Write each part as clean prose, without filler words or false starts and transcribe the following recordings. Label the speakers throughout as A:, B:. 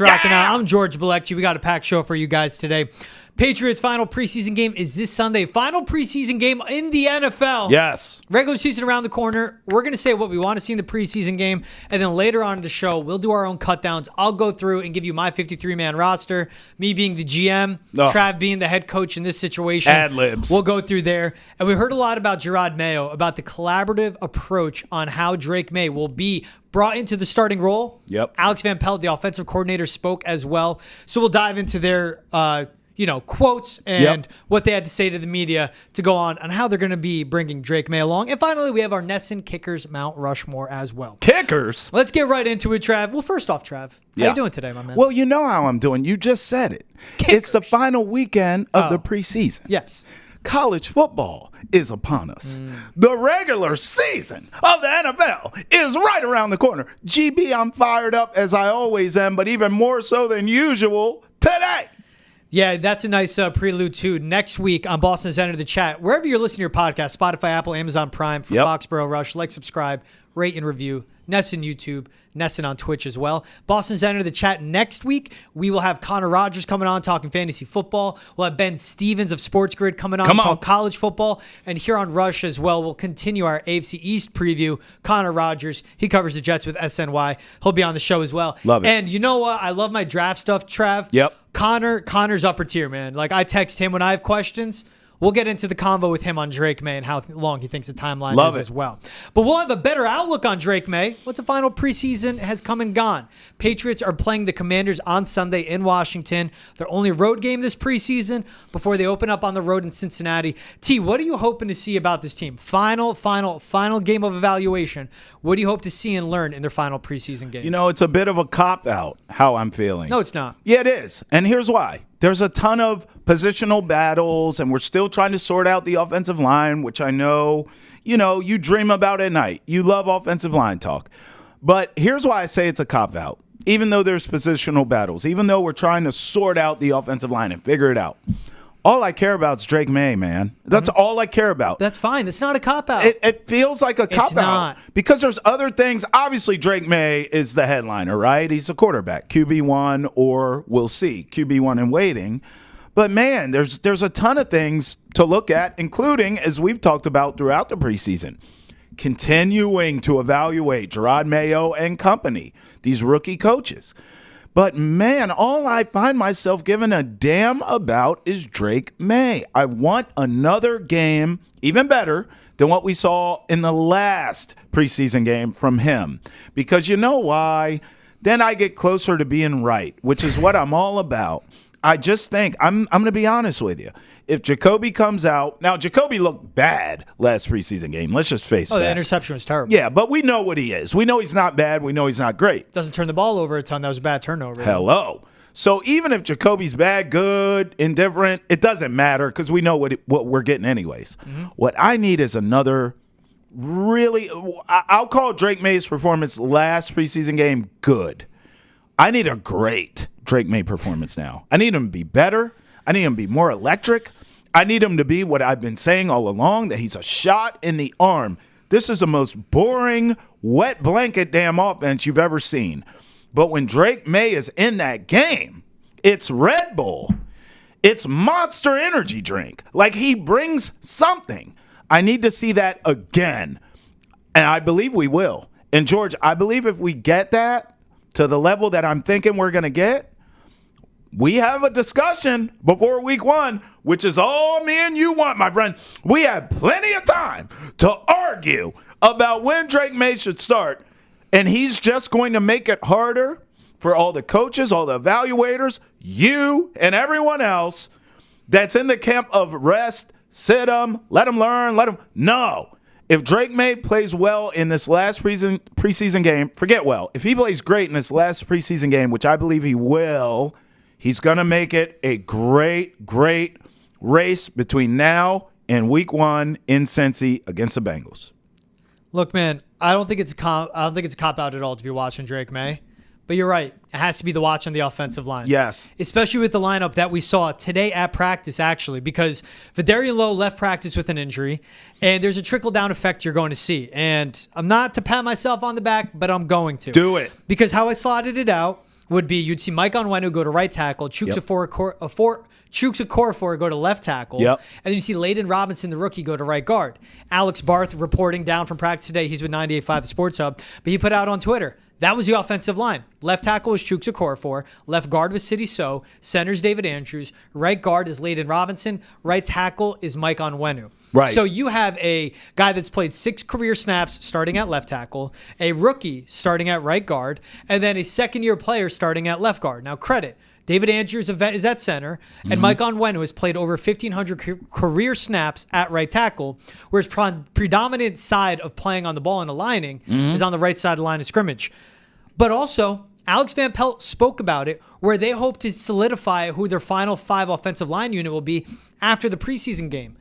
A: Rocking out. I'm George Balekji. We got a packed show for you guys today. Patriots' final preseason game is this Sunday. Final preseason game in the NFL.
B: Yes.
A: Regular season around the corner. We're going to say what we want to see in the preseason game. And then later on in the show, we'll do our own cutdowns. I'll go through and give you my 53-man roster. Me being the GM, Trav being the head coach in this situation.
B: Ad-libs.
A: We'll go through there. And we heard a lot about Jerod Mayo, about the collaborative approach on how Drake Maye will be brought into the starting role.
B: Yep.
A: Alex Van Pelt, the offensive coordinator, spoke as well. So we'll dive into their quotes and what they had to say to the media to go on how they're going to be bringing Drake Maye along. And finally, we have our Nesson Kickers Mount Rushmore as well.
B: Kickers?
A: Let's get right into it, Trav. Well, first off, Trav, how you doing today, my man?
B: Well, you know how I'm doing. You just said it.
A: Kickers.
B: It's the final weekend of the preseason.
A: Yes.
B: College football is upon us. The regular season of the NFL is right around the corner. GB, I'm fired up as I always am, but even more so than usual today.
A: Yeah, that's a nice prelude to next week on Boston Center, the chat. Wherever you're listening to your podcast, Spotify, Apple, Amazon Prime, for Foxboro Rush, like, subscribe, rate, and review. Nesson YouTube, Nesson on Twitch as well. Boston Center, the chat next week. We will have Connor Rogers coming on talking fantasy football. We'll have Ben Stevens of Sports Grid coming on to talk college football. And here on Rush as well, we'll continue our AFC East preview. Connor Rogers, he covers the Jets with SNY. He'll be on the show as well.
B: Love it.
A: And you know what? I love my draft stuff, Trav.
B: Yep.
A: Connor's upper tier, man. Like, I text him when I have questions. We'll get into the convo with him on Drake Maye and how long he thinks the timeline is as well. But we'll have a better outlook on Drake Maye. Once the final preseason has come and gone. Patriots are playing the Commanders on Sunday in Washington. Their only road game this preseason before they open up on the road in Cincinnati. T, what are you hoping to see about this team? Final game of evaluation. What do you hope to see and learn in their final preseason game?
B: You know, it's a bit of a cop-out how I'm feeling.
A: No, it's not.
B: Yeah, it is. And here's why. There's a ton of positional battles, and we're still trying to sort out the offensive line, which I know, you dream about at night. You love offensive line talk. But here's why I say it's a cop-out. Even though there's positional battles, even though we're trying to sort out the offensive line and figure it out, all I care about is Drake Maye, man. That's all I care about.
A: That's fine. It's not a cop-out.
B: It feels like a cop-out.
A: It's not.
B: Because there's other things. Obviously, Drake Maye is the headliner, right? He's a quarterback, QB1, or we'll see, QB1 in waiting. But, man, there's a ton of things to look at, including, as we've talked about throughout the preseason, continuing to evaluate Jerod Mayo and company, these rookie coaches. But, man, all I find myself giving a damn about is Drake Maye. I want another game, even better than what we saw in the last preseason game from him. Because you know why? Then I get closer to being right, which is what I'm all about. I just think, I'm going to be honest with you. If Jacoby comes out, now Jacoby looked bad last preseason game. Let's just face that.
A: The interception was terrible.
B: Yeah, but we know what he is. We know he's not bad. We know he's not great.
A: Doesn't turn the ball over a ton. That was a bad turnover.
B: Hello. So even if Jacoby's bad, good, indifferent, it doesn't matter because we know what we're getting anyways. What I need is another really, I'll call Drake Maye's performance last preseason game good. I need a great Drake Maye performance now. I need him to be better. I need him to be more electric. I need him to be what I've been saying all along, that he's a shot in the arm. This is the most boring, wet blanket damn offense you've ever seen. But when Drake Maye is in that game, it's Red Bull. It's Monster Energy drink. Like, he brings something. I need to see that again. And I believe we will. And, George, I believe if we get that to the level that I'm thinking we're going to get, we have a discussion before week 1, which is all me and you want, my friend. We have plenty of time to argue about when Drake Maye should start, and he's just going to make it harder for all the coaches, all the evaluators, you, and everyone else that's in the camp of rest, sit him, let him learn, let him. No. If Drake Maye plays well in this last preseason game, forget well. If he plays great in this last preseason game, which I believe he will, he's going to make it a great, great race between now and week 1 in Cincy against the Bengals.
A: Look, man, I don't think it's a cop-out at all to be watching Drake Maye. But you're right. It has to be the watch on the offensive line.
B: Yes.
A: Especially with the lineup that we saw today at practice, actually, because Vidarian Lowe left practice with an injury, and there's a trickle-down effect you're going to see. And I'm not to pat myself on the back, but I'm going to.
B: Do it.
A: Because how I slotted it out would be you'd see Mike Onwenu go to right tackle, Chuks Okorafor go to left tackle,
B: Yep.
A: and then you see Layden Robinson, the rookie, go to right guard. Alex Barth reporting down from practice today. He's with 98.5 The Sports Hub, but he put out on Twitter, that was the offensive line. Left tackle was Chuks Okorafor. Left guard was Sidy Sow. Center's David Andrews. Right guard is Layden Robinson. Right tackle is Mike Onwenu.
B: Right.
A: So you have a guy that's played 6 career snaps starting at left tackle, a rookie starting at right guard, and then a second-year player starting at left guard. Now, credit. David Andrews is at center, and Mike Onwenu has played over 1,500 career snaps at right tackle, whereas predominant side of playing on the ball and aligning is on the right side of the line of scrimmage. But also, Alex Van Pelt spoke about it, where they hope to solidify who their final 5 offensive line unit will be after the preseason game.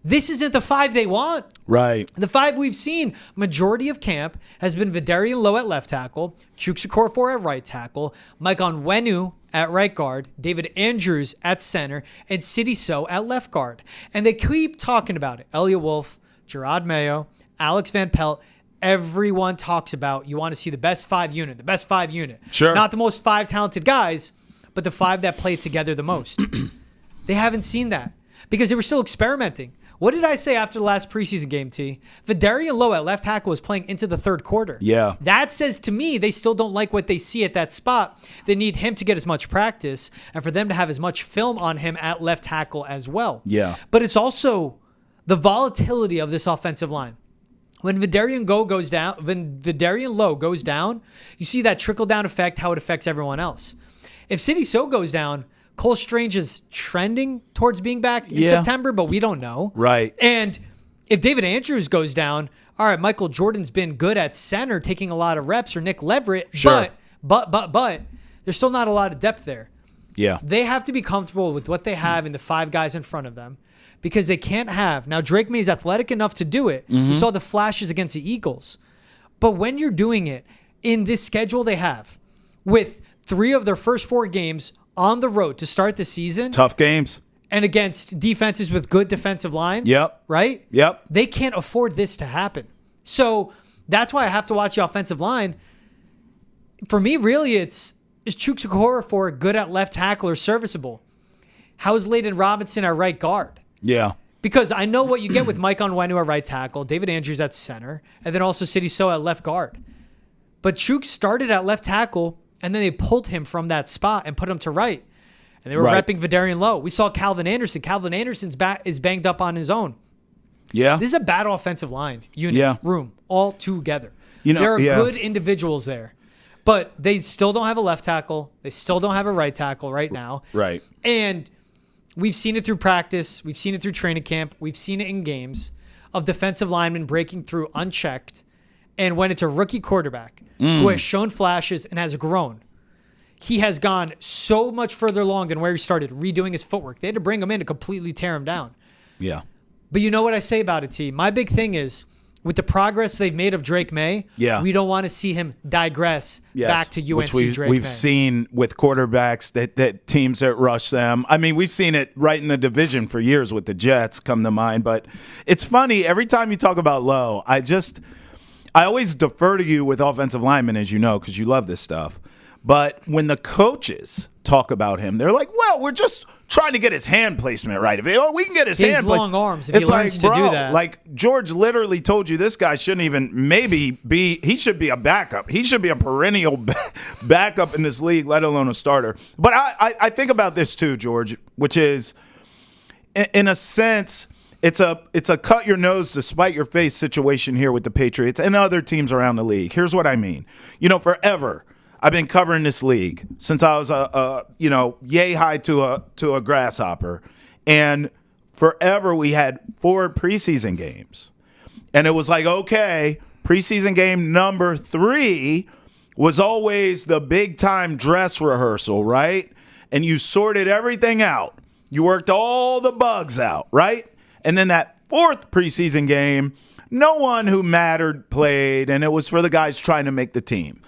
A: This isn't the 5 they want.
B: Right.
A: The 5 we've seen, majority of camp, has been Vidarian Lowe at left tackle, Chuks Okorafor at right tackle, Mike Onwenu at right guard, David Andrews at center, and Sidy Sow at left guard. And they keep talking about it. Elliot Wolf, Jerod Mayo, Alex Van Pelt, everyone talks about you want to see the best 5 unit, the best 5 unit.
B: Sure.
A: Not the most 5 talented guys, but the 5 that play together the most. They haven't seen that because they were still experimenting. What did I say after the last preseason game, T? Vidarian Lowe at left tackle was playing into the third quarter.
B: Yeah.
A: That says to me they still don't like what they see at that spot. They need him to get as much practice and for them to have as much film on him at left tackle as well.
B: Yeah.
A: But it's also the volatility of this offensive line. When Vidarian Lowe goes down, you see that trickle-down effect, how it affects everyone else. If Sidy Sow goes down, Cole Strange is trending towards being back in September, but we don't know.
B: Right.
A: And if David Andrews goes down, all right, Michael Jordan's been good at center, taking a lot of reps, or Nick Leverett,
B: sure.
A: but there's still not a lot of depth there.
B: Yeah.
A: They have to be comfortable with what they have in the 5 guys in front of them because they can't have. Now, Drake Maye is athletic enough to do it. You saw the flashes against the Eagles. But when you're doing it in this schedule they have, with 3 of their first 4 games on the road to start the season.
B: Tough games.
A: And against defenses with good defensive lines.
B: Yep.
A: Right?
B: Yep.
A: They can't afford this to happen. So that's why I have to watch the offensive line. For me, really, is Chuks Okorafor good at left tackle or serviceable? How is Layden Robinson at right guard?
B: Yeah.
A: Because I know what you get with Mike Onwenu at right tackle, David Andrews at center, and then also Sidy Sow at left guard. But Chuks started at left tackle, and then they pulled him from that spot and put him to right. And they were repping Vidarian Lowe. We saw Calvin Anderson. Calvin Anderson's back is banged up on his own.
B: Yeah.
A: This is a bad offensive line unit, room, all together. There are good individuals there. But they still don't have a left tackle. They still don't have a right tackle right now.
B: Right.
A: And we've seen it through practice. We've seen it through training camp. We've seen it in games of defensive linemen breaking through unchecked. And when it's a rookie quarterback who has shown flashes and has grown, he has gone so much further along than where he started, redoing his footwork. They had to bring him in to completely tear him down.
B: Yeah.
A: But you know what I say about it, T? My big thing is, with the progress they've made of Drake Maye, we don't want to see him digress back to UNC
B: which
A: Drake Maye.
B: We've seen with quarterbacks that teams that rush them. I mean, we've seen it right in the division for years with the Jets come to mind. But it's funny, every time you talk about Lowe, I always defer to you with offensive linemen, as you know, because you love this stuff. But when the coaches talk about him, they're like, well, we're just trying to get his hand placement right. If we can get his hand
A: long arms, if he learns to do that.
B: Like, George literally told you this guy shouldn't even he should be a backup. He should be a perennial backup in this league, let alone a starter. But I think about this too, George, which is, in a sense, it's a cut your nose to spite your face situation here with the Patriots and other teams around the league. Here's what I mean. Forever, I've been covering this league since I was yay high to a grasshopper, and forever we had 4 preseason games, and it was like, okay, preseason game number 3 was always the big time dress rehearsal, right? And you sorted everything out, you worked all the bugs out, right? And then that 4th preseason game, no one who mattered played, and it was for the guys trying to make the team.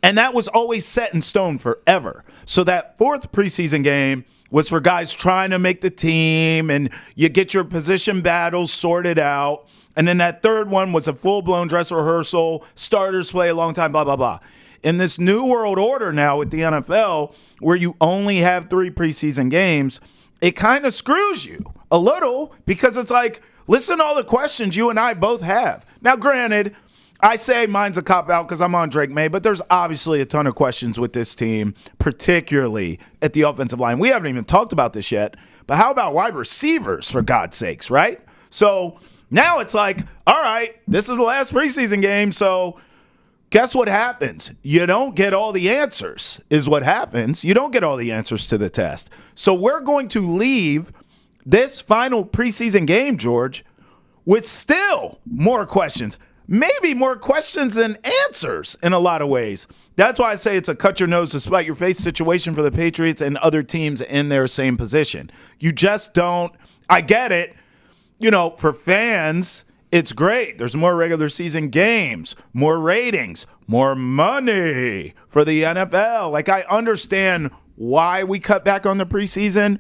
B: And that was always set in stone forever. So that 4th preseason game was for guys trying to make the team, and you get your position battles sorted out. And then that 3rd one was a full-blown dress rehearsal, starters play a long time, blah, blah, blah. in this new world order now with the NFL where you only have 3 preseason games, it kind of screws you a little because it's like, listen to all the questions you and I both have. Now, granted, I say mine's a cop-out because I'm on Drake Maye, but there's obviously a ton of questions with this team, particularly at the offensive line. We haven't even talked about this yet, but how about wide receivers, for God's sakes, right? So now it's like, all right, this is the last preseason game, so guess what happens? You don't get all the answers is what happens. You don't get all the answers to the test. So we're going to leave this final preseason game, George, with still more questions. Maybe more questions than answers in a lot of ways. That's why I say it's a cut your nose to spite your face situation for the Patriots and other teams in their same position. You just don't. I get it. For fans, it's great. There's more regular season games, more ratings, more money for the NFL. Like, I understand why we cut back on the preseason,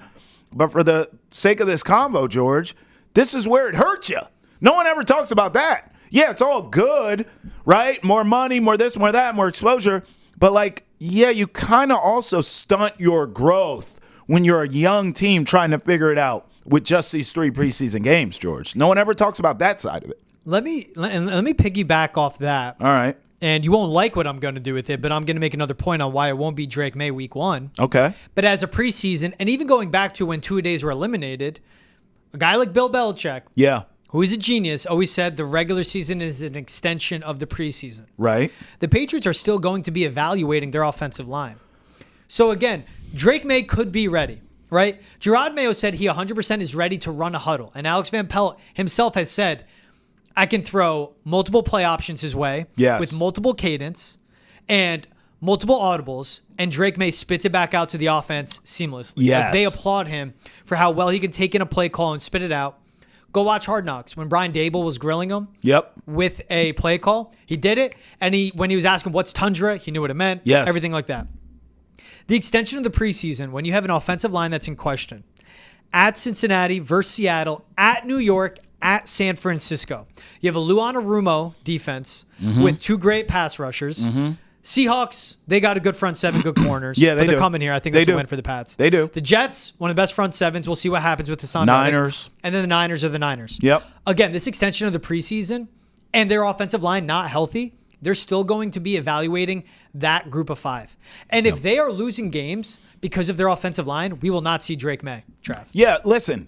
B: but for the sake of this convo, George, this is where it hurts you. No one ever talks about that. Yeah, it's all good, right? More money, more this, more that, more exposure. But, you kind of also stunt your growth when you're a young team trying to figure it out with just these 3 preseason games, George. No one ever talks about that side of it.
A: Let me piggyback off that.
B: All right.
A: And you won't like what I'm going to do with it, but I'm going to make another point on why it won't be Drake Maye week 1.
B: Okay.
A: But as a preseason, and even going back to when 2-a-days were eliminated, a guy like Bill Belichick, who is a genius, always said the regular season is an extension of the preseason.
B: Right.
A: The Patriots are still going to be evaluating their offensive line. So again, Drake Maye could be ready, right? Jerod Mayo said he 100% is ready to run a huddle. And Alex Van Pelt himself has said, I can throw multiple play options his way with multiple cadence and multiple audibles, and Drake Maye spits it back out to the offense seamlessly.
B: Yes.
A: They applaud him for how well he can take in a play call and spit it out. Go watch Hard Knocks. When Brian Dable was grilling him with a play call, he did it. And when he was asking what's tundra, he knew what it meant.
B: Yes.
A: Everything like that. The extension of the preseason, when you have an offensive line that's in question, at Cincinnati versus Seattle, at New York, at San Francisco. You have a Luan Arumo defense with 2 great pass rushers. Seahawks, they got a good front 7, good corners.
B: Yeah,
A: they're coming here. I think that's a win for the Pats.
B: They do.
A: The Jets, one of the best front 7s. We'll see what happens with the Sun.
B: Niners.
A: And then the Niners are the Niners.
B: Yep.
A: Again, this extension of the preseason and their offensive line not healthy, they're still going to be evaluating that group of 5. And if they are losing games because of their offensive line, we will not see Drake Maye, Trav.
B: Yeah, listen.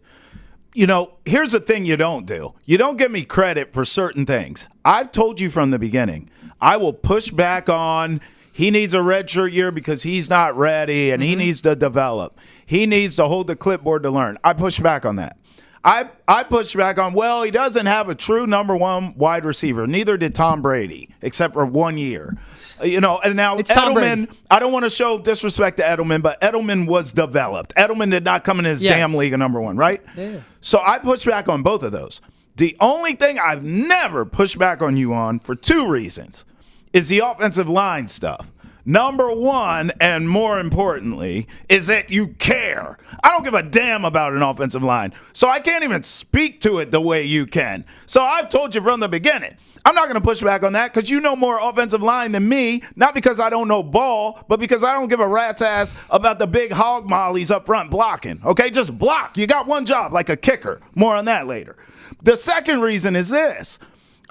B: Here's the thing you don't do. You don't give me credit for certain things. I've told you from the beginning, I will push back on he needs a redshirt year because he's not ready and he needs to develop. He needs to hold the clipboard to learn. I push back on that. I push back on, he doesn't have a true number 1 wide receiver. Neither did Tom Brady, except for 1 year. And now
A: it's
B: Edelman, I don't want to show disrespect to Edelman, but Edelman was developed. Edelman did not come in his damn league a number 1, right?
A: Yeah.
B: So I push back on both of those. The only thing I've never pushed back on you on for 2 reasons is the offensive line stuff. Number 1, and more importantly, is that you care. I don't give a damn about an offensive line, so I can't even speak to it the way you can. So I've told you from the beginning, I'm not going to push back on that because you know more offensive line than me, not because I don't know ball, but because I don't give a rat's ass about the big hog mollies up front blocking. Okay, just block. You got one job, like a kicker. More on that later. The second reason is this.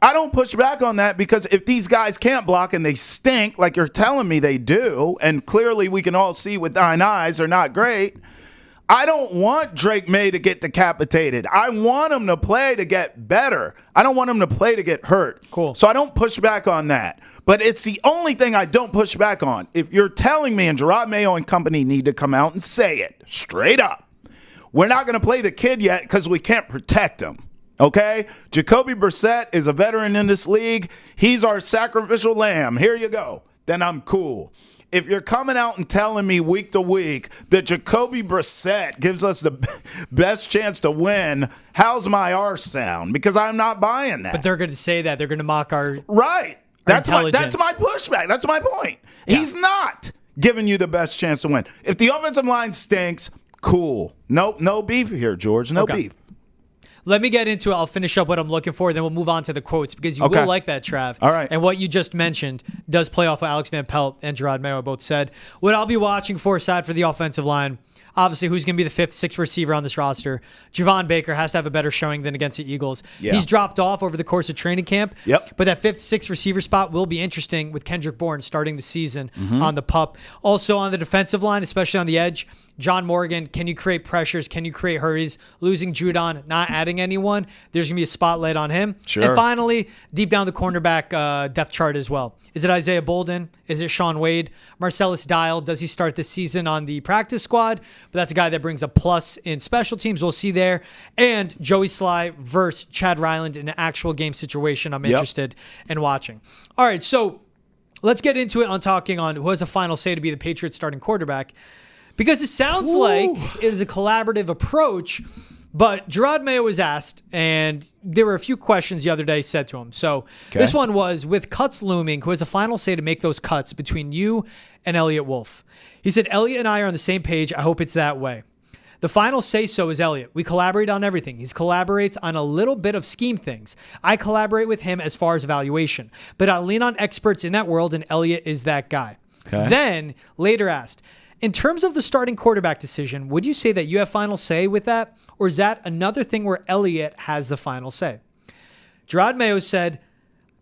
B: I don't push back on that because if these guys can't block and they stink like you're telling me they do, and clearly we can all see with 9 eyes they're not great, I don't want Drake Maye to get decapitated. I want him to play to get better. I don't want him to play to get hurt.
A: Cool.
B: So I don't push back on that. But it's the only thing I don't push back on. If you're telling me, and Jerod Mayo and company need to come out and say it straight up, we're not going to play the kid yet because we can't protect him. Okay? Jacoby Brissett is a veteran in this league. He's our sacrificial lamb. Here you go. Then I'm cool. If you're coming out and telling me week to week that Jacoby Brissett gives us the best chance to win, how's my arse sound? Because I'm not buying that.
A: But they're going to say that. They're going to mock our
B: right. That's my
A: intelligence.
B: pushback. That's my point. Yeah. He's not giving you the best chance to win. If the offensive line stinks, cool. No beef here, George. No beef.
A: Let me get into it. I'll finish up what I'm looking for, then we'll move on to the quotes because you will like that, Trav.
B: All right.
A: And what you just mentioned does play off what Alex Van Pelt and Jerod Mayo both said. What I'll be watching for, aside for the offensive line, obviously, who's going to be the 5th, 6th receiver on this roster? Javon Baker has to have a better showing than against the Eagles.
B: Yeah.
A: He's dropped off over the course of training camp.
B: Yep.
A: But that 5th, 6th receiver spot will be interesting with Kendrick Bourne starting the season on the pup. Also on the defensive line, especially on the edge, John Morgan, can you create pressures? Can you create hurries? Losing Judon, not adding anyone, there's going to be a spotlight on him.
B: Sure.
A: And finally, deep down the cornerback depth chart as well. Is it Isaiah Bolden? Is it Sean Wade? Marcellus Dial, does he start the season on the practice squad? But that's a guy that brings a plus in special teams. We'll see there. And Joey Sly versus Chad Ryland in an actual game situation I'm interested in watching. All right, so let's get into it on talking on who has a final say to be the Patriots starting quarterback. Because it sounds like it is a collaborative approach, but Jerod Mayo was asked, and there were a few questions the other day said to him. So this one was, with cuts looming, who has a final say to make those cuts between you and Elliott Wolf? He said, Elliott and I are on the same page. I hope it's that way. The final say-so is Elliott. We collaborate on everything. He collaborates on a little bit of scheme things. I collaborate with him as far as evaluation, but I lean on experts in that world, and Elliott is that guy. Then later asked, in terms of the starting quarterback decision, would you say that you have final say with that? Or is that another thing where Elliott has the final say? Jerod Mayo said,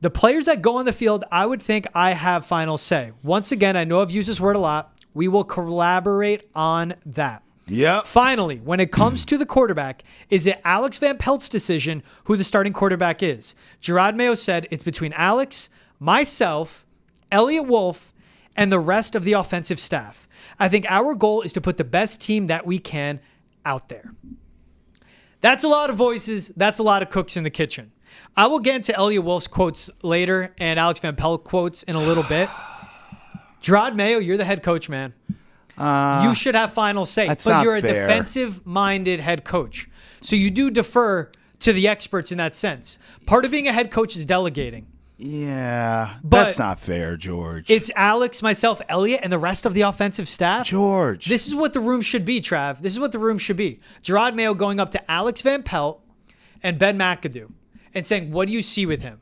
A: the players that go on the field, I would think I have final say. Once again, I know I've used this word a lot. We will collaborate on that.
B: Yeah.
A: Finally, when it comes to the quarterback, is it Alex Van Pelt's decision who the starting quarterback is? Jerod Mayo said it's between Alex, myself, Elliott Wolf, and the rest of the offensive staff. I think our goal is to put the best team that we can out there. That's a lot of voices. That's a lot of cooks in the kitchen. I will get into Elliott Wolf's quotes later and Alex Van Pelt quotes in a little bit. Jerod Mayo, you're the head coach, man. You should have final say. But you're a defensive-minded head coach. So you do defer to the experts in that sense. Part of being a head coach is delegating.
B: Yeah,
A: but
B: that's not fair, George.
A: It's Alex, myself, Elliott, and the rest of the offensive staff.
B: George.
A: This is what the room should be, Trav. This is what the room should be. Jerod Mayo going up to Alex Van Pelt and Ben McAdoo and saying, what do you see with him?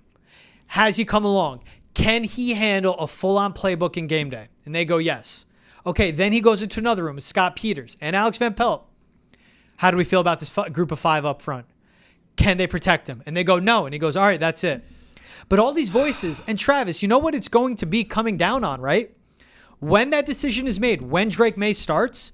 A: Has he come along? Can he handle a full-on playbook in game day? And they go, yes. Okay, then he goes into another room with Scott Peters and Alex Van Pelt. How do we feel about this group of 5 up front? Can they protect him? And they go, no. And he goes, all right, that's it. But all these voices, and Travis, you know what it's going to be coming down on, right? When that decision is made, when Drake Maye starts,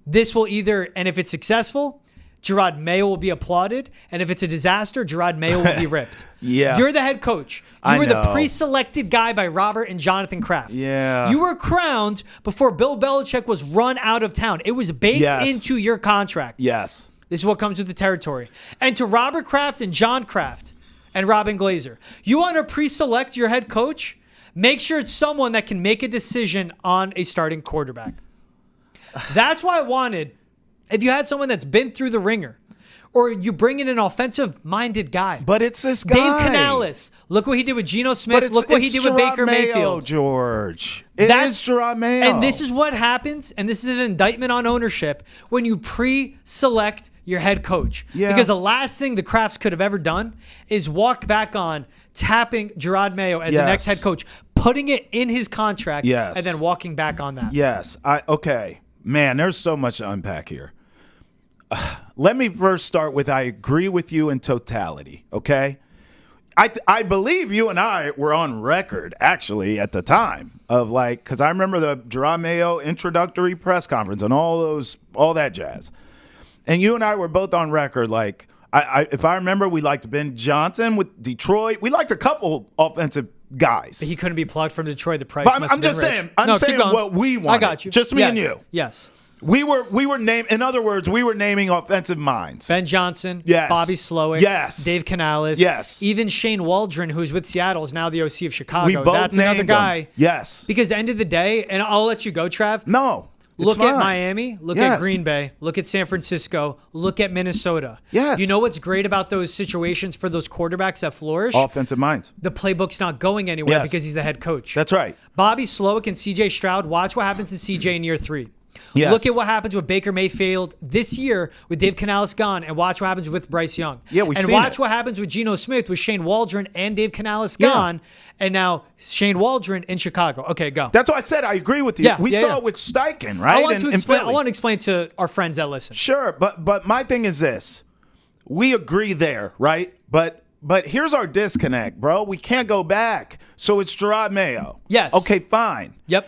A: this will either, and if it's successful, Jerod Mayo will be applauded, and if it's a disaster, Jerod Mayo will be ripped.
B: Yeah.
A: You're the head coach. You were the pre-selected guy by Robert and Jonathan Kraft.
B: Yeah.
A: You were crowned before Bill Belichick was run out of town. It was baked into your contract.
B: Yes.
A: This is what comes with the territory. And to Robert Kraft and John Kraft, and Robin Glazer, you want to pre-select your head coach? Make sure it's someone that can make a decision on a starting quarterback. That's why I wanted, if you had someone that's been through the ringer, or you bring in an offensive-minded guy.
B: But it's this guy.
A: Dave Canales. Look what he did with Geno Smith. Look what he did with Baker Mayfield.
B: George. It is Jerod Mayo.
A: And this is what happens, and this is an indictment on ownership, when you pre-select your head coach.
B: Yeah.
A: Because the last thing the Crafts could have ever done is walk back on tapping Jerod Mayo as the next head coach, putting it in his contract, and then walking back on that.
B: Yes. Okay. Man, there's so much to unpack here. Let me first start with I agree with you in totality, okay? I believe you and I were on record, actually, at the time of because I remember the Jerod Mayo introductory press conference and all that jazz. And you and I were both on record, if I remember, we liked Ben Johnson with Detroit. We liked a couple offensive guys.
A: But he couldn't be plugged from Detroit. The price
B: but
A: must have been rich.
B: I'm saying what we wanted.
A: I got you.
B: Just me and you.
A: Yes.
B: We were in other words, we were naming offensive minds.
A: Ben Johnson,
B: yes.
A: Bobby Slowick,
B: yes.
A: Dave Canales,
B: yes.
A: Even Shane Waldron, who's with Seattle, is now the OC of Chicago.
B: We both
A: That's
B: named
A: another guy.
B: Them. Yes.
A: Because end of the day, and I'll let you go, Trav.
B: No.
A: Look at Miami, look at Green Bay, look at San Francisco, look at Minnesota.
B: Yes.
A: You know what's great about those situations for those quarterbacks that flourish?
B: Offensive minds.
A: The playbook's not going anywhere because he's the head coach.
B: That's right.
A: Bobby Slowick and CJ Stroud, watch what happens to CJ in year 3.
B: Yes.
A: Look at what happens with Baker Mayfield this year with Dave Canales gone, and watch what happens with Bryce Young.
B: Yeah, we've
A: and
B: seen
A: watch
B: it.
A: what happens with Geno Smith with Shane Waldron and Dave Canales gone, and now Shane Waldron in Chicago. Okay, go.
B: That's why I said I agree with you.
A: Yeah,
B: we saw it with Steichen, right?
A: I want to explain.
B: Philly.
A: I want to explain to our friends that listen.
B: Sure, but my thing is this: we agree there, right? But here's our disconnect, bro. We can't go back. So it's Jerod Mayo.
A: Yes.
B: Okay, fine.
A: Yep.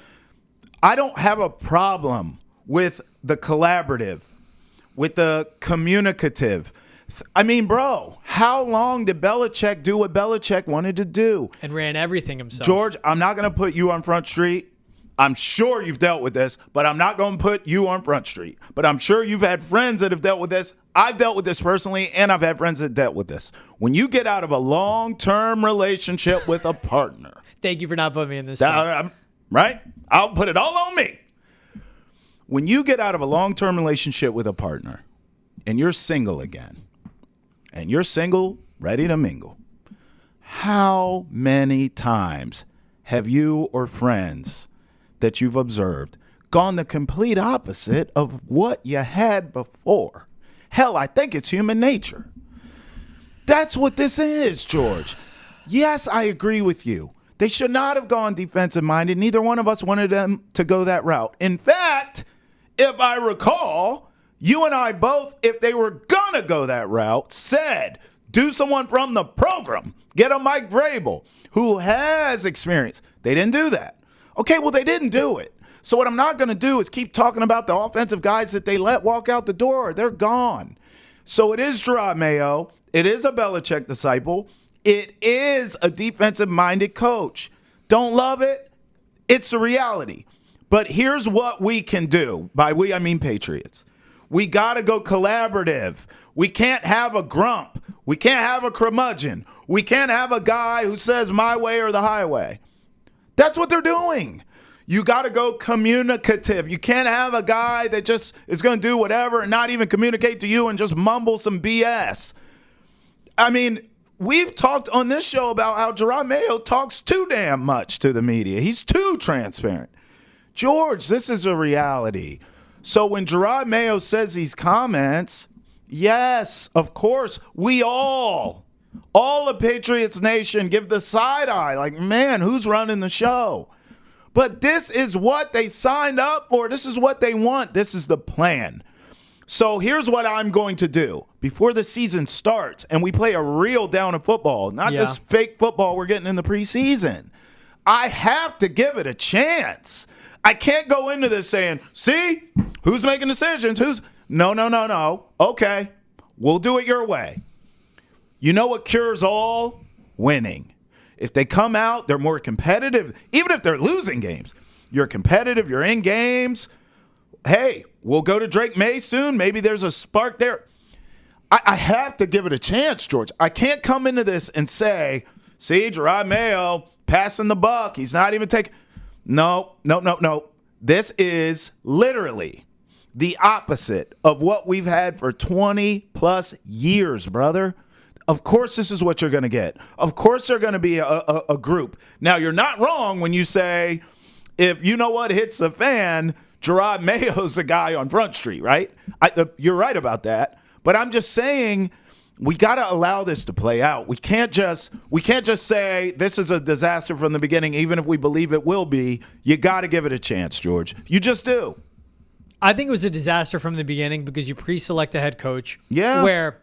B: I don't have a problem with the collaborative, with the communicative. I mean, bro, how long did Belichick do what Belichick wanted to do?
A: And ran everything himself.
B: George, I'm not going to put you on Front Street. I'm sure you've dealt with this, but I'm not going to put you on Front Street. But I'm sure you've had friends that have dealt with this. I've dealt with this personally, and I've had friends that dealt with this. When you get out of a long-term relationship with a partner.
A: Thank you for not putting me in this one.
B: Right? I'll put it all on me. When you get out of a long-term relationship with a partner, and you're single again, and you're single, ready to mingle, how many times have you or friends that you've observed gone the complete opposite of what you had before? Hell, I think it's human nature. That's what this is, George. Yes, I agree with you. They should not have gone defensive-minded. Neither one of us wanted them to go that route. In fact, if I recall, you and I both, if they were going to go that route, said, do someone from the program. Get a Mike Vrabel who has experience. They didn't do that. Okay, well, they didn't do it. So what I'm not going to do is keep talking about the offensive guys that they let walk out the door. They're gone. So it is Jerod Mayo. It is a Belichick disciple. It is a defensive-minded coach. Don't love it? It's a reality. But here's what we can do. By we, I mean Patriots. We got to go collaborative. We can't have a grump. We can't have a curmudgeon. We can't have a guy who says my way or the highway. That's what they're doing. You got to go communicative. You can't have a guy that just is going to do whatever and not even communicate to you and just mumble some BS. I mean, we've talked on this show about how Jerod Mayo talks too damn much to the media. He's too transparent. George, this is a reality. So when Jerod Mayo says these comments, yes, of course, we all of Patriots Nation give the side eye. Like, man, who's running the show? But this is what they signed up for. This is what they want. This is the plan. So here's what I'm going to do. Before the season starts and we play a real down of football, not this fake football we're getting in the preseason, I have to give it a chance. I can't go into this saying, see, who's making decisions? No. Okay, we'll do it your way. You know what cures all? Winning. If they come out, they're more competitive. Even if they're losing games, you're competitive, you're in games. Hey, we'll go to Drake Maye soon. Maybe there's a spark there. I have to give it a chance, George. I can't come into this and say, see, Jerod Mayo passing the buck. He's not even taking. No. This is literally the opposite of what we've had for 20 plus years, brother. Of course, this is what you're going to get. Of course, they're going to be a group. Now, you're not wrong when you say, if you know what hits the fan, Jerod Mayo's a guy on Front Street, right? You're right about that. But I'm just saying, we got to allow this to play out. We can't just say this is a disaster from the beginning, even if we believe it will be. You got to give it a chance, George. You just do.
A: I think it was a disaster from the beginning because you pre-select a head coach.
B: Yeah.
A: Where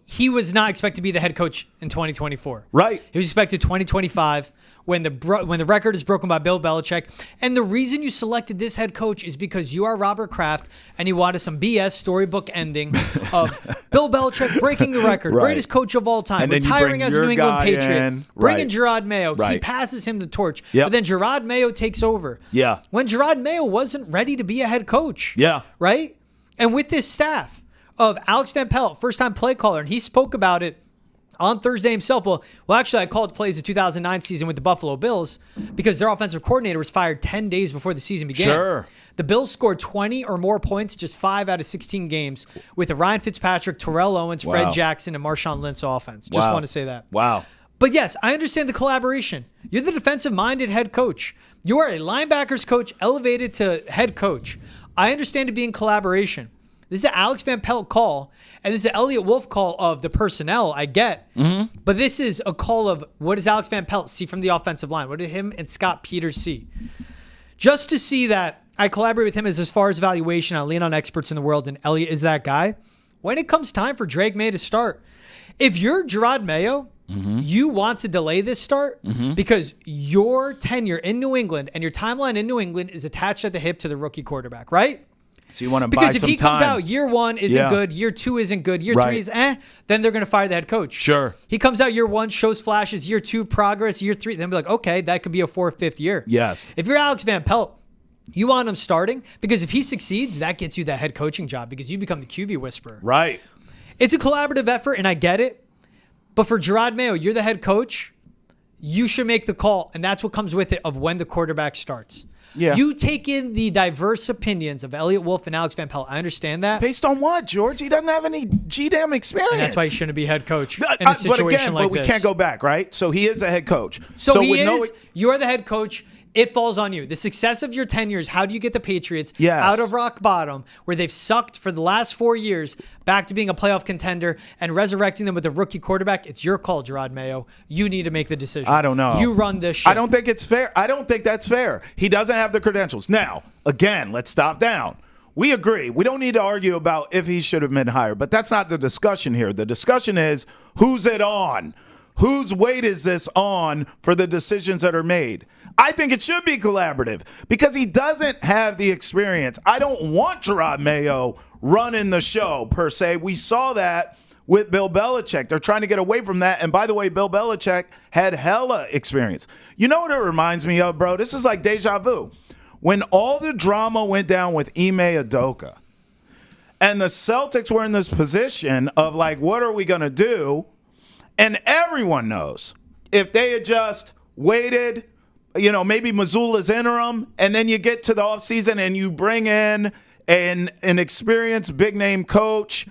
A: he was not expected to be the head coach in 2024.
B: Right.
A: He was expected 2025 when the record is broken by Bill Belichick. And the reason you selected this head coach is because you are Robert Kraft and you wanted some BS storybook ending of Bill Belichick breaking the record,
B: right.
A: Greatest coach of all time,
B: and then
A: retiring as a New England Patriot, bringing Jerod Mayo.
B: Right.
A: He passes him the torch,
B: yep.
A: but then Jerod Mayo takes over.
B: Yeah.
A: When Jerod Mayo wasn't ready to be a head coach.
B: Yeah.
A: Right? And with this staff of Alex Van Pelt, first-time play caller, and he spoke about it on Thursday himself. Well, actually, I called plays the 2009 season with the Buffalo Bills because their offensive coordinator was fired 10 days before the season began.
B: Sure.
A: The Bills scored 20 or more points just 5 out of 16 games with the Ryan Fitzpatrick, Terrell Owens, Fred Jackson, and Marshawn Lynch offense. Just want to say that.
B: Wow.
A: But yes, I understand the collaboration. You're the defensive-minded head coach. You are a linebackers coach elevated to head coach. I understand it being collaboration. This is an Alex Van Pelt call, and this is an Elliott Wolf call of the personnel, I get. But this is a call of what does Alex Van Pelt see from the offensive line? What did him and Scott Peters see? Just to see that I collaborate with him as far as evaluation, I lean on experts in the world, and Elliott is that guy. When it comes time for Drake Maye to start, if you're Jerod Mayo, you want to delay this start because your tenure in New England and your timeline in New England is attached at the hip to the rookie quarterback, right?
B: So you want to buy some time.
A: Because if he comes out, year 1 isn't good, year 2 isn't good, year 3 is then they're going to fire the head coach.
B: Sure. He
A: comes out year 1, shows flashes, year 2, progress, year 3, then be like, okay, that could be a 4th, 5th year.
B: Yes.
A: If you're Alex Van Pelt, you want him starting because if he succeeds, that gets you that head coaching job because you become the QB whisperer.
B: Right.
A: It's a collaborative effort, and I get it. But for Jerod Mayo, you're the head coach. You should make the call, and that's what comes with it of when the quarterback starts.
B: Yeah.
A: You take in the diverse opinions of Elliott Wolf and Alex Van Pelt. I understand that.
B: Based on what, George? He doesn't have any GDAM experience.
A: And that's why he shouldn't be head coach in a situation like this.
B: But we can't go back, right? So he is a head coach.
A: So he is. You're the head coach. It falls on you. The success of your tenure is how do you get the Patriots out of rock bottom, where they've sucked for the last 4 years, back to being a playoff contender and resurrecting them with a rookie quarterback? It's your call, Jerod Mayo. You need to make the decision.
B: I don't know.
A: You run this ship.
B: I don't think it's fair. I don't think that's fair. He doesn't have the credentials. Now, again, let's stop down. We agree. We don't need to argue about if he should have been hired, but that's not the discussion here. The discussion is who's it on? Whose weight is this on for the decisions that are made? I think it should be collaborative because he doesn't have the experience. I don't want Jerod Mayo running the show, per se. We saw that with Bill Belichick. They're trying to get away from that. And by the way, Bill Belichick had hella experience. You know what it reminds me of, bro? This is like deja vu. When all the drama went down with Ime Udoka and the Celtics were in this position of like, what are we going to do? And everyone knows if they had just waited, you know, maybe Missoula's interim, and then you get to the offseason and you bring in an experienced big-name coach,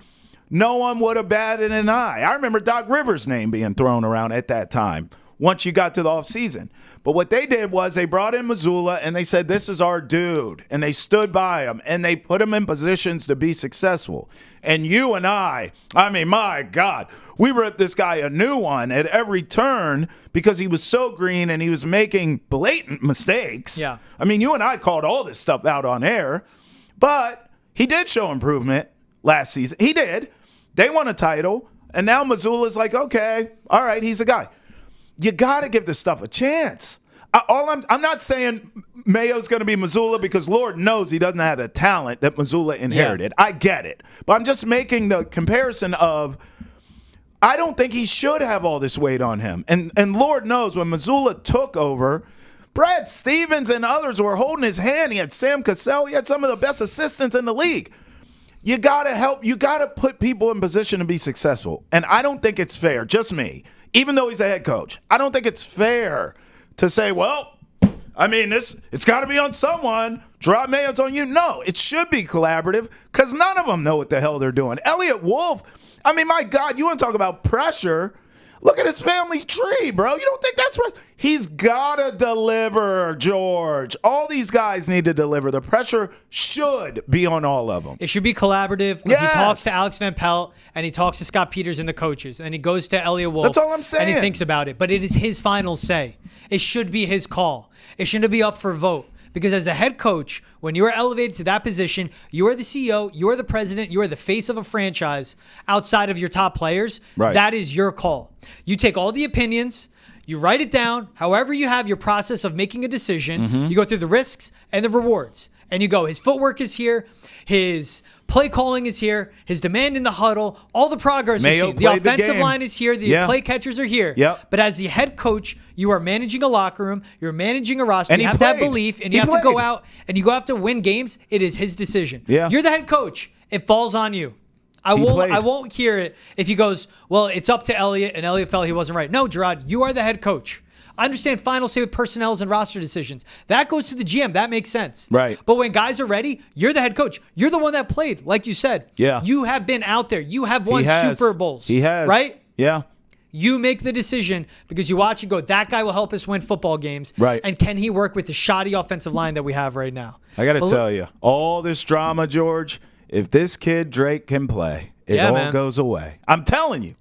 B: no one would have batted an eye. I remember Doc Rivers' name being thrown around at that time once you got to the offseason. But what they did was they brought in Missoula, and they said, this is our dude. And they stood by him, and they put him in positions to be successful. And you and I mean, my God, we ripped this guy a new one at every turn because he was so green and he was making blatant mistakes.
A: Yeah.
B: I mean, you and I called all this stuff out on air, but he did show improvement last season. He did. They won a title, and now Missoula's like, okay, all right, he's a guy. You got to give this stuff a chance. I'm not saying Mayo's going to be Missoula because Lord knows he doesn't have the talent that Missoula inherited. Yeah. I get it. But I'm just making the comparison of I don't think he should have all this weight on him. And Lord knows when Missoula took over, Brad Stevens and others were holding his hand. He had Sam Cassell. He had some of the best assistants in the league. You got to help. You got to put people in position to be successful. And I don't think it's fair, just me, even though he's a head coach. I don't think it's fair to say, well, I mean, it's got to be on someone. Jerod Mayo's on you. No, it should be collaborative because none of them know what the hell they're doing. Elliott Wolf, I mean, my God, you want to talk about pressure? Look at his family tree, bro. You don't think that's right? He's got to deliver, George. All these guys need to deliver. The pressure should be on all of them.
A: It should be collaborative.
B: Yes.
A: He talks to Alex Van Pelt, and he talks to Scott Peters and the coaches, and he goes to Elliott Wolf.
B: That's all I'm saying.
A: And he thinks about it. But it is his final say. It should be his call. It shouldn't be up for vote. Because as a head coach, when you are elevated to that position, you are the CEO, you are the president, you are the face of a franchise outside of your top players.
B: Right.
A: That is your call. You take all the opinions, you write it down, however you have your process of making a decision. Mm-hmm. You go through the risks and the rewards. And you go, his footwork is here, his play calling is here, his demand in the huddle, all the progress is here. The offensive line is here, the play catchers are here.
B: Yep.
A: But as the head coach, you are managing a locker room, you're managing a roster, and you have that belief, and you have to go out and you go have to win games. It is his decision.
B: Yeah.
A: You're the head coach. It falls on you. I won't hear it if he goes, well, it's up to Elliott, and Elliott felt he wasn't right. No, Jerod, you are the head coach. I understand final say with personnels and roster decisions. That goes to the GM. That makes sense.
B: Right.
A: But when guys are ready, you're the head coach. You're the one that played, like you said.
B: Yeah.
A: You have been out there. You have won Super Bowls.
B: He has.
A: Right?
B: Yeah.
A: You make the decision because you watch and go, that guy will help us win football games.
B: Right.
A: And can he work with the shoddy offensive line that we have right now?
B: I got to tell you, all this drama, George, if this kid Drake can play, it all goes away. I'm telling you,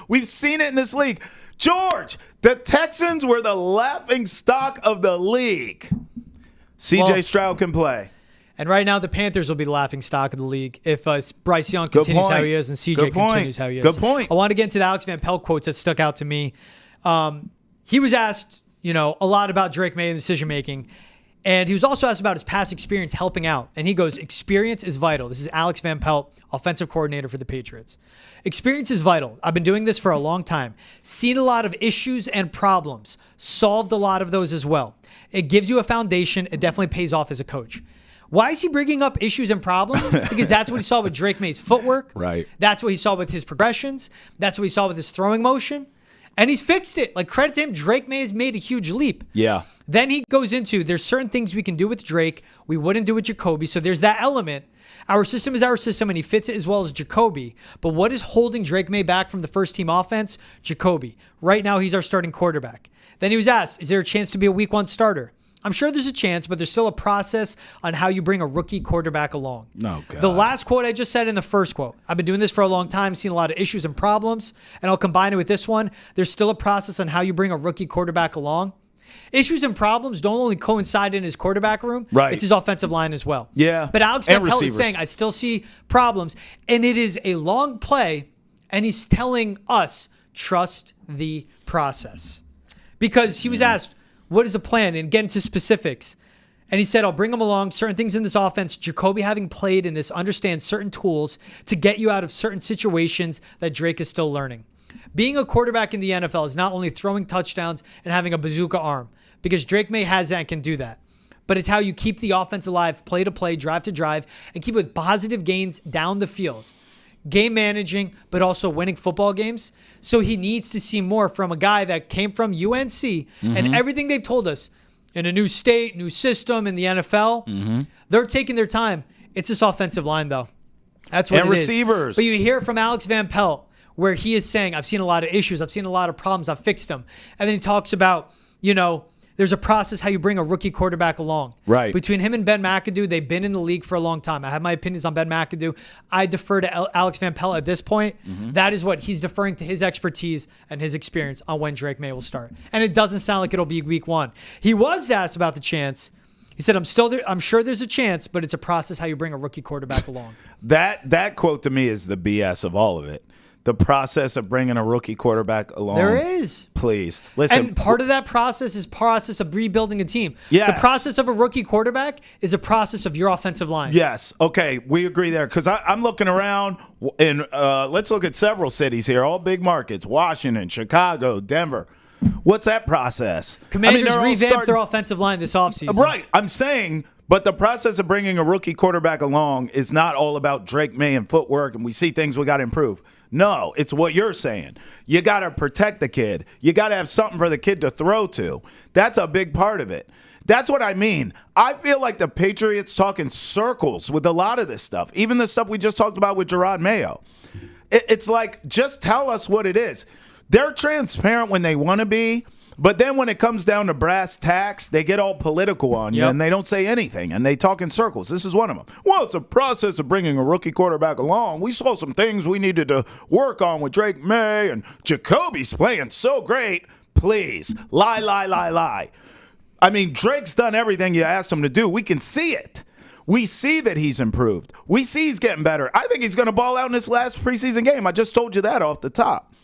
B: we've seen it in this league. George, the Texans were the laughing stock of the league. C.J. Stroud can play.
A: And right now, the Panthers will be the laughing stock of the league if Bryce Young continues how he is and CJ continues how he is.
B: Good point.
A: I want to get into the Alex Van Pelt quotes that stuck out to me. He was asked, a lot about Drake Maye and decision-making, and he was also asked about his past experience helping out. And he goes, experience is vital. This is Alex Van Pelt, offensive coordinator for the Patriots. Experience is vital. I've been doing this for a long time. Seen a lot of issues and problems. Solved a lot of those as well. It gives you a foundation. It definitely pays off as a coach. Why is he bringing up issues and problems? Because that's what he saw with Drake Maye's footwork.
B: Right.
A: That's what he saw with his progressions. That's what he saw with his throwing motion. And he's fixed it. Like, credit to him, Drake Maye has made a huge leap.
B: Yeah.
A: Then he goes into, there's certain things we can do with Drake we wouldn't do with Jacoby. So there's that element. Our system is our system, and he fits it as well as Jacoby. But what is holding Drake Maye back from the first-team offense? Jacoby. Right now, he's our starting quarterback. Then he was asked, is there a chance to be a week 1 starter? I'm sure there's a chance, but there's still a process on how you bring a rookie quarterback along.
B: No, God.
A: The last quote I just said in the first quote, I've been doing this for a long time, seen a lot of issues and problems, and I'll combine it with this one. There's still a process on how you bring a rookie quarterback along. Issues and problems don't only coincide in his quarterback room.
B: Right.
A: It's his offensive line as well.
B: Yeah.
A: But Alex Van Pelt is saying, I still see problems, and it is a long play, and he's telling us, trust the process. Because he was asked, what is the plan? And get into specifics. And he said, I'll bring him along. Certain things in this offense, Jacoby having played in this, understands certain tools to get you out of certain situations that Drake is still learning. Being a quarterback in the NFL is not only throwing touchdowns and having a bazooka arm, because Drake Maye has that and can do that. But it's how you keep the offense alive, play to play, drive to drive, and keep it with positive gains down the field. Game managing, but also winning football games. So he needs to see more from a guy that came from UNC and everything they've told us in a new state, new system in the NFL. They're taking their time. It's this offensive line, though. That's what
B: and
A: it
B: receivers.
A: is. But you hear from Alex Van Pelt where he is saying, I've seen a lot of issues. I've seen a lot of problems. I've fixed them. And then he talks about, there's a process how you bring a rookie quarterback along.
B: Right.
A: Between him and Ben McAdoo, they've been in the league for a long time. I have my opinions on Ben McAdoo. I defer to Alex Van Pelt at this point. That is what he's deferring to his expertise and his experience on when Drake Maye will start. And it doesn't sound like it'll be week 1. He was asked about the chance. He said, I'm still there. I'm sure there's a chance, but it's a process how you bring a rookie quarterback along.
B: That quote to me is the BS of all of it. The process of bringing a rookie quarterback along.
A: There is.
B: Please. Listen.
A: And part of that process is process of rebuilding a team.
B: Yes.
A: The process of a rookie quarterback is a process of your offensive line.
B: Yes. Okay. We agree there. Because I'm looking around, and let's look at several cities here, all big markets, Washington, Chicago, Denver. What's that process?
A: Commanders revamped their offensive line this offseason.
B: Right. I'm saying, but the process of bringing a rookie quarterback along is not all about Drake Maye and footwork, and we see things we got to improve. No, it's what you're saying. You got to protect the kid. You got to have something for the kid to throw to. That's a big part of it. That's what I mean. I feel like the Patriots talk in circles with a lot of this stuff, even the stuff we just talked about with Jerod Mayo. It's like, just tell us what it is. They're transparent when they want to be, but then when it comes down to brass tacks, they get all political on you, and they don't say anything, and they talk in circles. This is one of them. Well, it's a process of bringing a rookie quarterback along. We saw some things we needed to work on with Drake Maye, and Jacoby's playing so great. Please, lie. I mean, Drake's done everything you asked him to do. We can see it. We see that he's improved. We see he's getting better. I think he's going to ball out in this last preseason game. I just told you that off the top.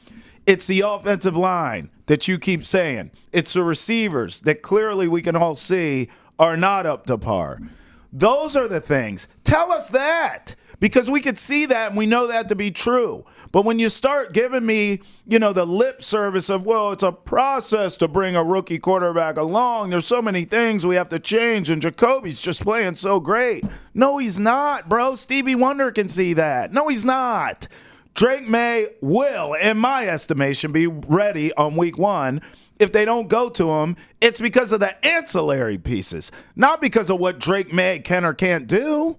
B: It's the offensive line that you keep saying. It's the receivers that clearly we can all see are not up to par. Those are the things. Tell us that, because we could see that and we know that to be true. But when you start giving me, the lip service of, well, it's a process to bring a rookie quarterback along. There's so many things we have to change, and Jacoby's just playing so great. No, he's not, bro. Stevie Wonder can see that. No, he's not. Drake Maye will, in my estimation, be ready on week 1. If they don't go to him, it's because of the ancillary pieces, not because of what Drake Maye can or can't do.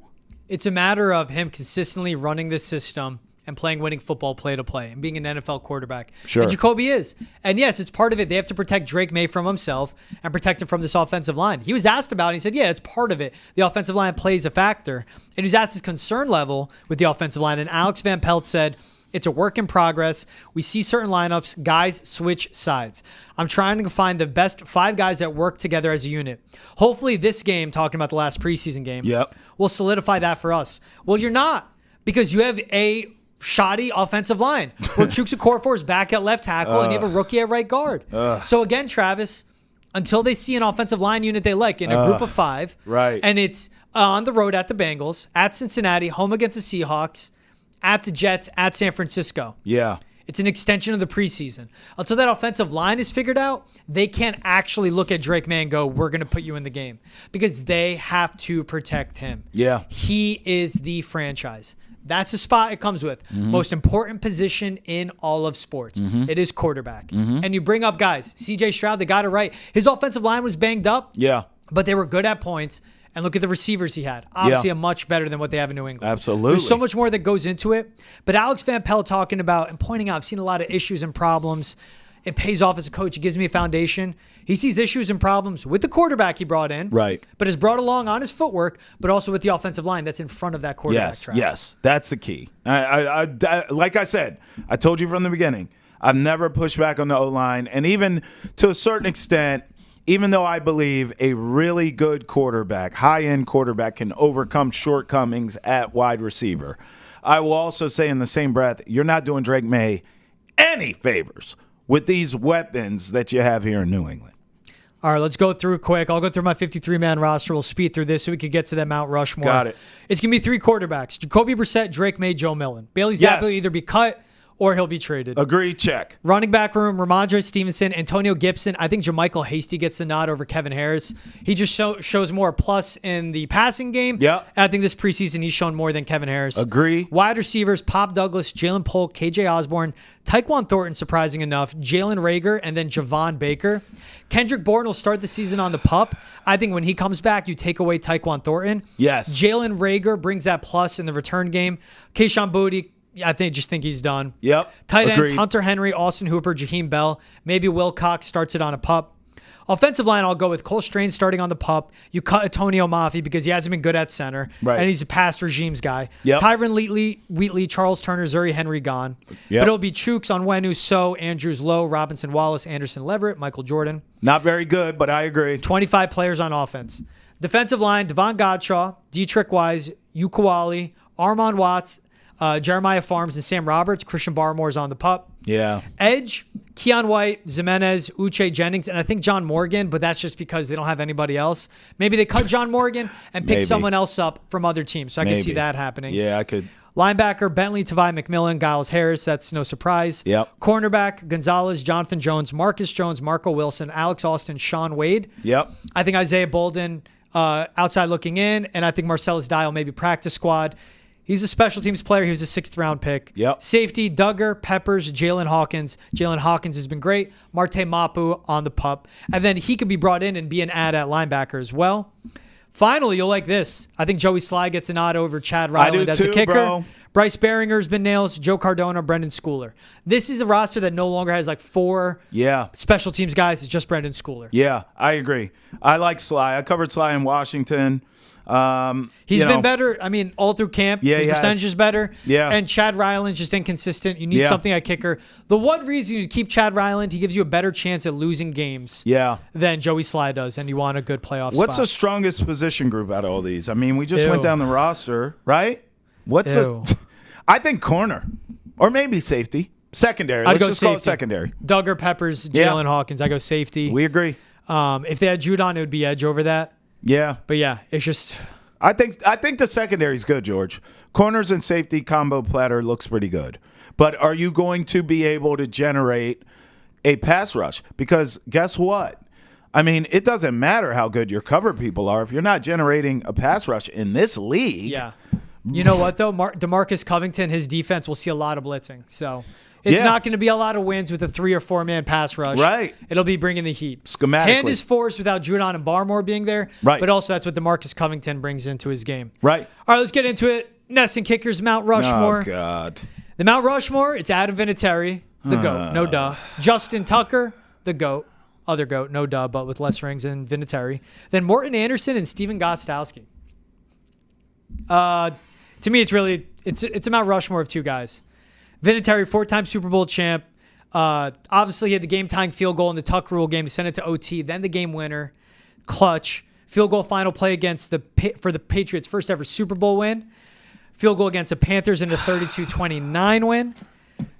A: It's a matter of him consistently running the system and playing winning football play to play and being an NFL quarterback.
B: Sure.
A: And Jacoby is. And yes, it's part of it. They have to protect Drake Maye from himself and protect him from this offensive line. He was asked about it. And he said, yeah, it's part of it. The offensive line plays a factor. And he was asked his concern level with the offensive line. And Alex Van Pelt said, it's a work in progress. We see certain lineups, guys switch sides. I'm trying to find the best 5 guys that work together as a unit. Hopefully this game, talking about the last preseason game, will solidify that for us. Well, you're not, because you have a shoddy offensive line where Chuks Okorafor is back at left tackle and you have a rookie at right guard. So again, Travis, until they see an offensive line unit they like in a group of 5,
B: right,
A: and it's on the road at the Bengals, at Cincinnati, home against the Seahawks, at the Jets, at San Francisco.
B: Yeah.
A: It's an extension of the preseason. Until that offensive line is figured out, they can't actually look at Drake Maye and go, we're going to put you in the game, because they have to protect him.
B: Yeah.
A: He is the franchise. That's a spot it comes with. Most important position in all of sports. It is quarterback. And you bring up guys. CJ Stroud, they got it right. His offensive line was banged up.
B: Yeah.
A: But they were good at points. And look at the receivers he had. Obviously, a much better than what they have in New England.
B: Absolutely.
A: There's so much more that goes into it. But Alex Van Pelt talking about and pointing out, I've seen a lot of issues and problems. It pays off as a coach. It gives me a foundation. He sees issues and problems with the quarterback he brought in.
B: Right.
A: But has brought along on his footwork, but also with the offensive line that's in front of that quarterback.
B: Yes, that's the key. I like I said, I told you from the beginning, I've never pushed back on the O-line. And even to a certain extent, even though I believe a really good quarterback, high-end quarterback, can overcome shortcomings at wide receiver, I will also say in the same breath, you're not doing Drake Maye any favors with these weapons that you have here in New England.
A: All right, let's go through quick. I'll go through my 53-man roster. We'll speed through this so we could get to that Mount Rushmore.
B: Got it.
A: It's going to be 3 quarterbacks: Jacoby Brissett, Drake Maye, Joe Milton. Bailey Zappe will either be cut or he'll be traded.
B: Agree, check.
A: Running back room, Ramondre Stevenson, Antonio Gibson. I think JaMychal Hasty gets the nod over Kevin Harris. He just shows more plus in the passing game.
B: Yeah.
A: I think this preseason he's shown more than Kevin Harris.
B: Agree.
A: Wide receivers, Pop Douglas, Jalen Polk, KJ Osborne, Tyquan Thornton, surprising enough, Jalen Reagor, and then Javon Baker. Kendrick Bourne will start the season on the pup. I think when he comes back, you take away Tyquan Thornton.
B: Yes.
A: Jalen Reagor brings that plus in the return game. Keyshawn Boutte, I just think he's done.
B: Yep.
A: Tight ends,
B: Agreed.
A: Hunter Henry, Austin Hooper, Jaheim Bell. Maybe Will Cox starts it on a pup. Offensive line, I'll go with Cole Strange starting on the pup. You cut Antonio Mafi because he hasn't been good at center.
B: Right.
A: And he's a past regimes guy.
B: Yep.
A: Tyron Wheatley, Charles Turner, Zuri Henry gone.
B: Yep.
A: But it'll be Chuks, Onwenu, So, Andrews, Lowe, Robinson, Wallace, Anderson, Leverett, Michael Jordan.
B: Not very good, but I agree.
A: 25 players on offense. Defensive line, Devon Godshaw, Dietrich Wise, Ukuali, Armon Watts, Jeremiah Farms, and Sam Roberts. Christian Barmore's on the pup.
B: Yeah.
A: Edge, Keon White, Zimenez, Uche Jennings, and I think John Morgan, but that's just because they don't have anybody else. Maybe they cut John Morgan and pick someone else up from other teams. So I can see that happening.
B: Yeah, I could.
A: Linebacker, Bentley, Tavai McMillan, Giles Harris. That's no surprise.
B: Yep.
A: Cornerback, Gonzalez, Jonathan Jones, Marcus Jones, Marco Wilson, Alex Austin, Sean Wade.
B: Yep.
A: I think Isaiah Bolden, outside looking in, and I think Marcellus Dial, maybe practice squad. He's a special teams player. He was a 6th-round pick.
B: Yep.
A: Safety, Duggar, Peppers, Jalen Hawkins. Jalen Hawkins has been great. Marte Mapu on the pup. And then he could be brought in and be an ad at linebacker as well. Finally, you'll like this. I think Joey Sly gets a nod over Chad Ryland as a kicker.
B: Bro.
A: Bryce Behringer's been nails. Joe Cardona, Brendan Schooler. This is a roster that no longer has like 4 special teams guys. It's just Brendan Schooler.
B: Yeah, I agree. I like Sly. I covered Sly in Washington.
A: He's been better. I mean, all through camp, his percentage is better.
B: Yeah.
A: And Chad Ryland's just inconsistent. You need something at kicker. The one reason you keep Chad Ryland, he gives you a better chance at losing games than Joey Sly does, and you want a good playoff
B: What's
A: spot.
B: the strongest position group out of all these? I mean, we just went down the roster, right? I think corner or maybe safety. Secondary. Let's just call it secondary.
A: Duggar, Peppers, Jalen Hawkins. I go safety.
B: We agree.
A: If they had Judon, it would be edge over that.
B: Yeah.
A: But yeah, it's just...
B: I think the secondary is good, George. Corners and safety combo platter looks pretty good. But are you going to be able to generate a pass rush? Because guess what? I mean, it doesn't matter how good your cover people are. If you're not generating a pass rush in this league.
A: Yeah. You know what, though? DeMarcus Covington, his defense will see a lot of blitzing. So it's not going to be a lot of wins with a 3 or 4 man pass rush.
B: Right.
A: It'll be bringing the heat.
B: Schematically.
A: Hand is forced without Judon and Barmore being there.
B: Right.
A: But also that's what DeMarcus Covington brings into his game.
B: Right.
A: All right, let's get into it. Ness and kickers, Mount Rushmore.
B: Oh, God.
A: The Mount Rushmore, it's Adam Vinatieri, the GOAT, no duh. Justin Tucker, the GOAT, other GOAT, no duh, but with less rings than Vinatieri. Then Morton Anderson and Steven Gostkowski. To me, it's a Mount Rushmore of two guys. Vinatieri, 4-time Super Bowl champ. Obviously, he had the game-tying field goal in the Tuck Rule game to send it to OT. Then the game winner, clutch. Field goal final play for the Patriots' first ever Super Bowl win. Field goal against the Panthers in the 32-29 win.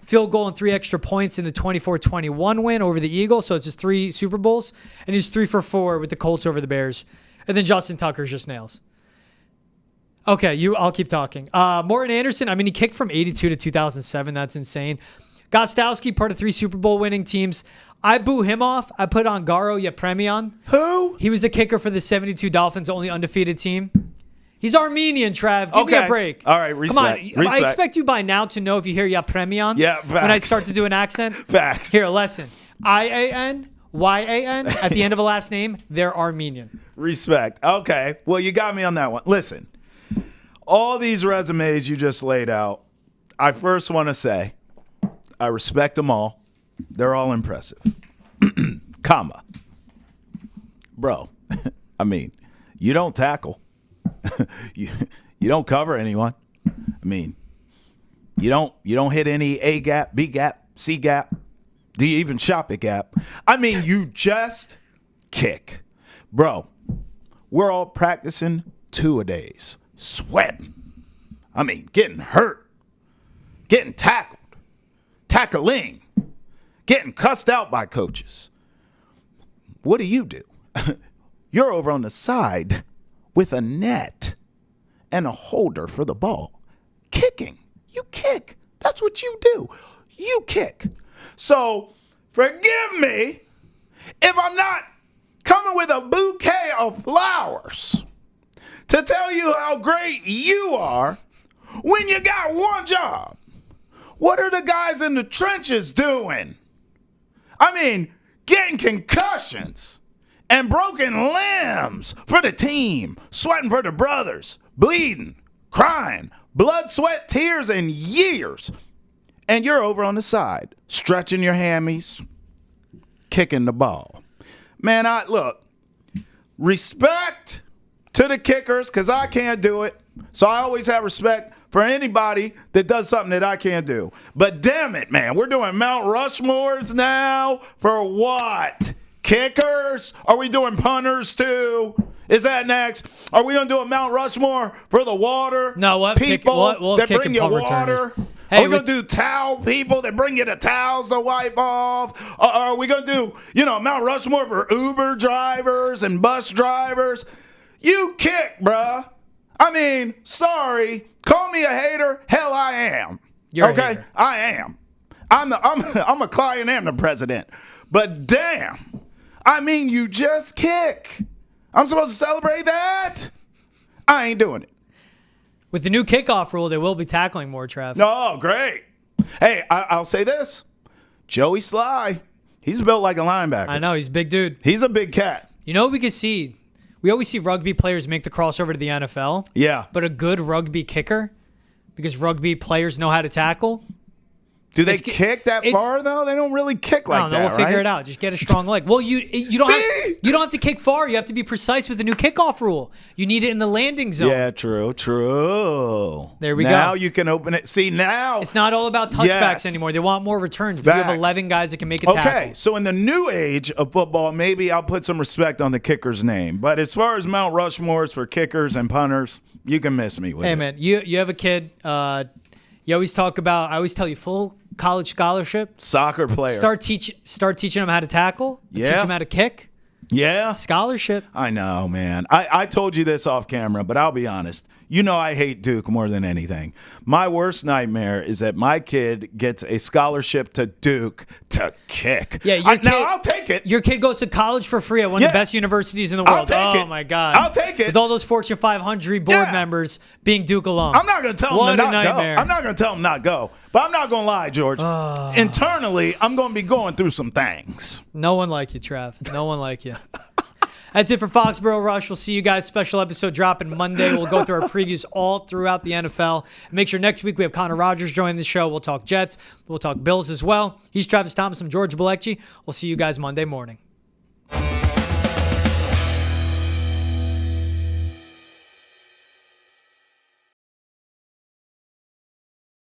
A: Field goal and 3 extra points in the 24-21 win over the Eagles. So it's just 3 Super Bowls. And he's 3 for 4 with the Colts over the Bears. And then Justin Tucker's just nails. Okay, I'll keep talking. Morton Anderson, I mean, he kicked from 82 to 2007. That's insane. Gostkowski, part of 3 Super Bowl winning teams. I boo him off. I put on Garo Yepremian.
B: Who?
A: He was the kicker for the 72 Dolphins, only undefeated team. He's Armenian, Trav. Give me a break.
B: All right, respect.
A: Come on. I expect you by now to know if you hear Yepremian.
B: Yeah, facts.
A: When I start to do an accent.
B: Facts.
A: Here, lesson. I-A-N-Y-A-N. At the end of a last name, they're Armenian.
B: Respect. Okay. Well, you got me on that one. Listen, all these resumes you just laid out, I first want to say, I respect them all. They're all impressive. Comma. Bro, I mean, you don't tackle. you don't cover anyone. I mean, you don't hit any A gap, B gap, C gap. Do you even shop at gap? I mean, you just kick. Bro, we're all practicing 2-a-days, sweating. I mean, getting hurt, getting tackled, tackling, getting cussed out by coaches. What do? You're over on the side with a net and a holder for the ball. Kicking. You kick. That's what you do. You kick. So forgive me if I'm not coming with a bouquet of flowers to tell you how great you are when you got one job. What are the guys in the trenches doing? I mean, getting concussions and broken limbs for the team, sweating for the brothers, bleeding, crying, blood, sweat, tears, and years. And you're over on the side, stretching your hammies, kicking the ball. Man, look, respect to the kickers, because I can't do it. So I always have respect for anybody that does something that I can't do. But damn it, man, we're doing Mount Rushmores now for what? Kickers? Are we doing punters too? Is that next? Are we going to do a Mount Rushmore for the water?
A: No, what?
B: People
A: we'll
B: that bring you water?
A: Hey,
B: are we going to do towel people that bring you the towels to wipe off? Are we going to do, Mount Rushmore for Uber drivers and bus drivers? You kick, bruh. I mean, sorry. Call me a hater. Hell, I am.
A: You're
B: okay?
A: A hater.
B: I am. I'm a client and the president. But damn, I mean, you just kick. I'm supposed to celebrate that? I ain't doing it.
A: With the new kickoff rule, they will be tackling more, Trav.
B: Oh, great. Hey, I'll say this. Joey Sly, he's built like a linebacker.
A: I know, he's a big dude.
B: He's a big cat.
A: You know what we could see? We always see rugby players make the crossover to the NFL.
B: Yeah.
A: But a good rugby kicker, because rugby players know how to tackle.
B: Do they kick that far though? They don't really kick like that.
A: We'll figure it out. Just get a strong leg. Well, you don't have to kick far. You have to be precise with the new kickoff rule. You need it in the landing zone.
B: Yeah, true. There
A: we go.
B: Now you can open it. See, now
A: it's not all about touchbacks anymore. They want more returns. But you have 11 guys that can make a tackle.
B: Okay, so in the new age of football, maybe I'll put some respect on the kicker's name. But as far as Mount Rushmores for kickers and punters, you can miss me with it.
A: Hey, man, you have a kid. You always talk about. I always tell you full college scholarship.
B: Soccer player.
A: Start teaching them how to tackle.
B: Yeah.
A: Teach them how to kick.
B: Yeah.
A: Scholarship.
B: I know, man. I told you this off camera, but I'll be honest. You know I hate Duke more than anything. My worst nightmare is that my kid gets a scholarship to Duke to kick.
A: Yeah,
B: now I'll take it.
A: Your kid goes to college for free at one of the best universities in the world. My God.
B: I'll take it.
A: With all those Fortune 500 board members being Duke alum.
B: I'm not going to tell them to not go. I'm not going to tell them not go. But I'm not going to lie, George. Internally, I'm going to be going through some things.
A: No one like you, Trav. No one like you. That's it for Foxboro Rush. We'll see you guys. Special episode dropping Monday. We'll go through our previews all throughout the NFL. Make sure next week we have Connor Rogers joining the show. We'll talk Jets. We'll talk Bills as well. He's Travis Thomas. I'm George Balekji. We'll see you guys Monday morning.